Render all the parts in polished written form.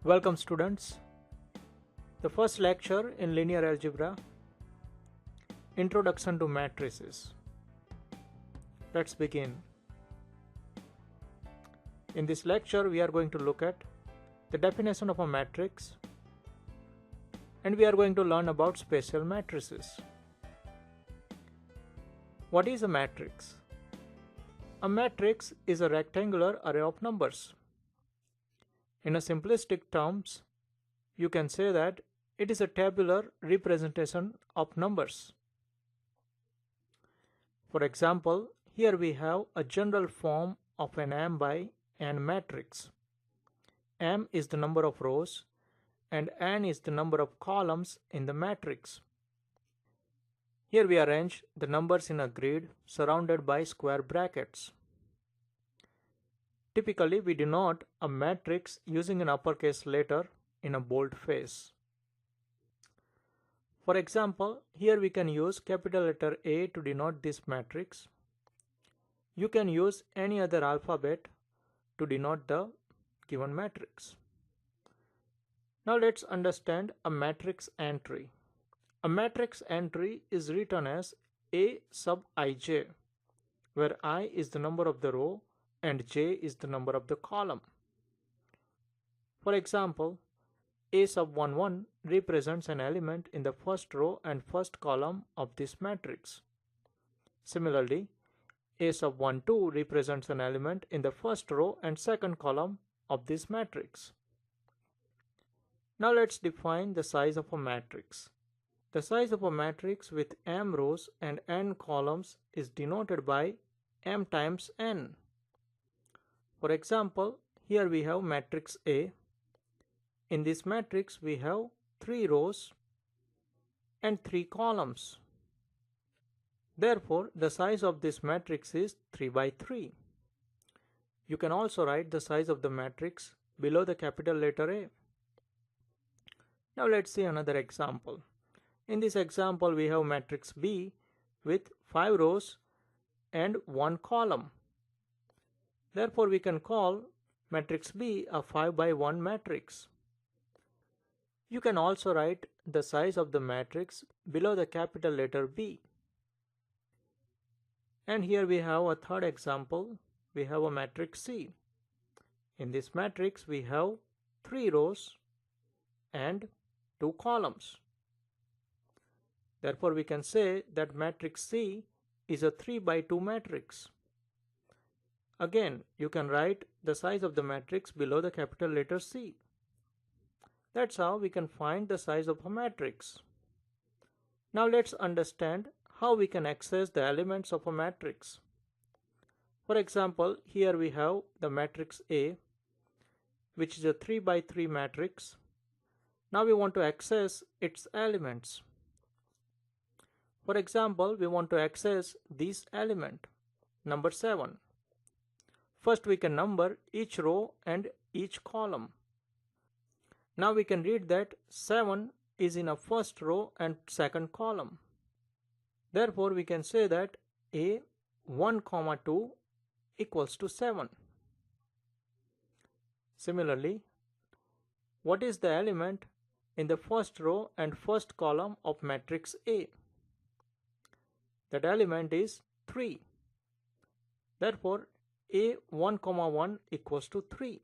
Welcome students. The first lecture in linear algebra, Introduction to Matrices. Let's begin. In this lecture we are going to look at the definition of a matrix and we are going to learn about special matrices. What is a matrix? A matrix is a rectangular array of numbers. In a simplistic terms, you can say that it is a tabular representation of numbers. For example, here we have a general form of an m by n matrix. M is the number of rows and n is the number of columns in the matrix. Here we arrange the numbers in a grid surrounded by square brackets. Typically, we denote a matrix using an uppercase letter in a bold face. For example, here we can use capital letter A to denote this matrix. You can use any other alphabet to denote the given matrix. Now let's understand a matrix entry. A matrix entry is written as A sub ij, where I is the number of the row and j is the number of the column. For example, A sub 11 represents an element in the first row and first column of this matrix. Similarly, A sub 12 represents an element in the first row and second column of this matrix. Now let's define the size of a matrix. The size of a matrix with m rows and n columns is denoted by m times n. For example, here we have matrix A. In this matrix we have 3 rows and 3 columns. Therefore, the size of this matrix is 3 by 3. You can also write the size of the matrix below the capital letter A. Now let's see another example. In this example we have matrix B with 5 rows and 1 column. Therefore, we can call matrix B a 5 by 1 matrix. You can also write the size of the matrix below the capital letter B. And here we have a third example. We have a matrix C. In this matrix we have 3 rows and 2 columns. Therefore, we can say that matrix C is a 3 by 2 matrix. Again, you can write the size of the matrix below the capital letter C. That's how we can find the size of a matrix. Now let's understand how we can access the elements of a matrix. For example, here we have the matrix A, which is a 3 by 3 matrix. Now we want to access its elements. For example, we want to access this element, number 7. First we can number each row and each column. Now we can read that 7 is in a first row and second column. Therefore we can say that A 1, 2 equals to 7. Similarly, what is the element in the first row and first column of matrix A? That element is 3. Therefore A 1, 1 equals to 3.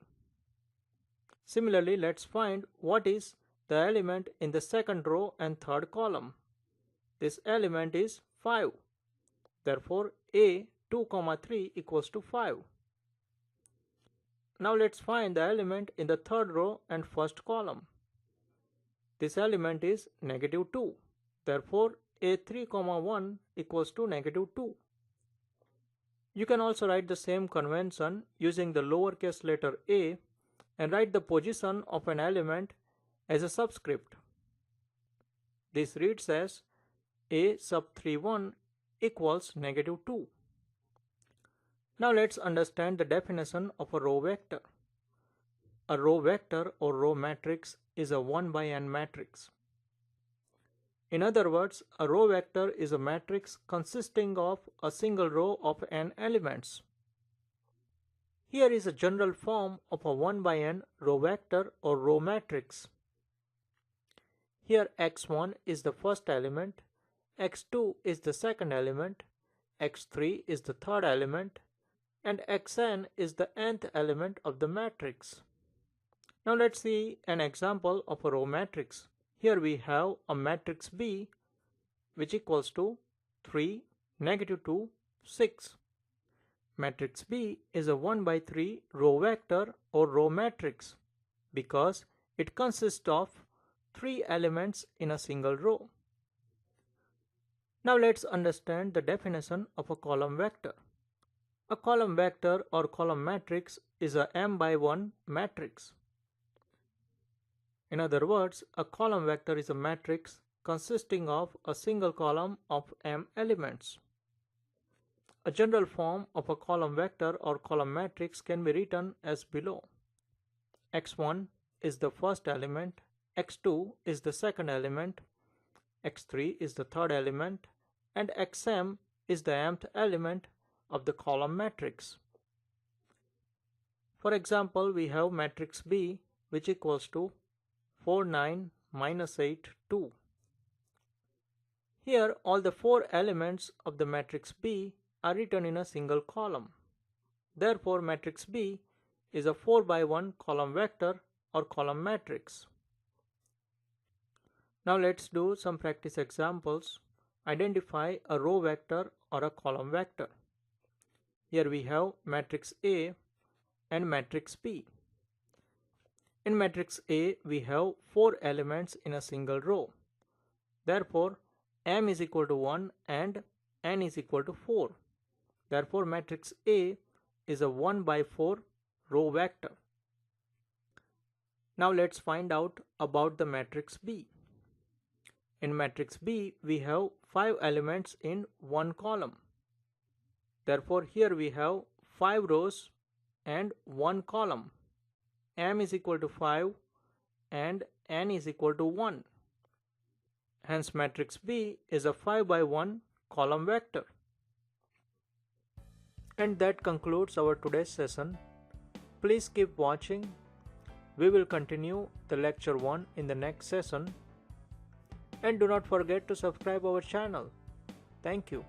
Similarly, let's find what is the element in the second row and third column. This element is 5. Therefore, A 2, 3 equals to 5. Now let's find the element in the third row and first column. This element is -2. Therefore, A 3, 1 equals to -2. You can also write the same convention using the lowercase letter a and write the position of an element as a subscript. This reads as A sub 3, 1 equals -2. Now let's understand the definition of a row vector. A row vector or row matrix is a 1 by n matrix. In other words, a row vector is a matrix consisting of a single row of n elements. Here is a general form of a 1 by n row vector or row matrix. Here x1 is the first element, x2 is the second element, x3 is the third element, and xn is the nth element of the matrix. Now let's see an example of a row matrix. Here we have a matrix B which equals to 3, -2, 6. Matrix B is a 1 by 3 row vector or row matrix because it consists of 3 elements in a single row. Now let's understand the definition of a column vector. A column vector or column matrix is a m by 1 matrix. In other words, a column vector is a matrix consisting of a single column of m elements. A general form of a column vector or column matrix can be written as below. x1 is the first element, x2 is the second element, x3 is the third element, and xm is the mth element of the column matrix. For example, we have matrix B which equals to 4, 9, -8, 2. Here all the 4 elements of the matrix B are written in a single column. Therefore, matrix B is a 4 by 1 column vector or column matrix. Now let's do some practice examples. Identify a row vector or a column vector. Here we have matrix A and matrix B. In matrix A, we have 4 elements in a single row. Therefore, m is equal to 1 and n is equal to 4. Therefore, matrix A is a 1 by 4 row vector. Now let's find out about the matrix B. In matrix B, we have 5 elements in one column. Therefore, here we have 5 rows and 1 column. M is equal to 5 and n is equal to 1. Hence, matrix B is a 5 by 1 column vector. And that concludes our today's session. Please keep watching. We will continue the lecture 1 in the next session. And do not forget to subscribe our channel. Thank you.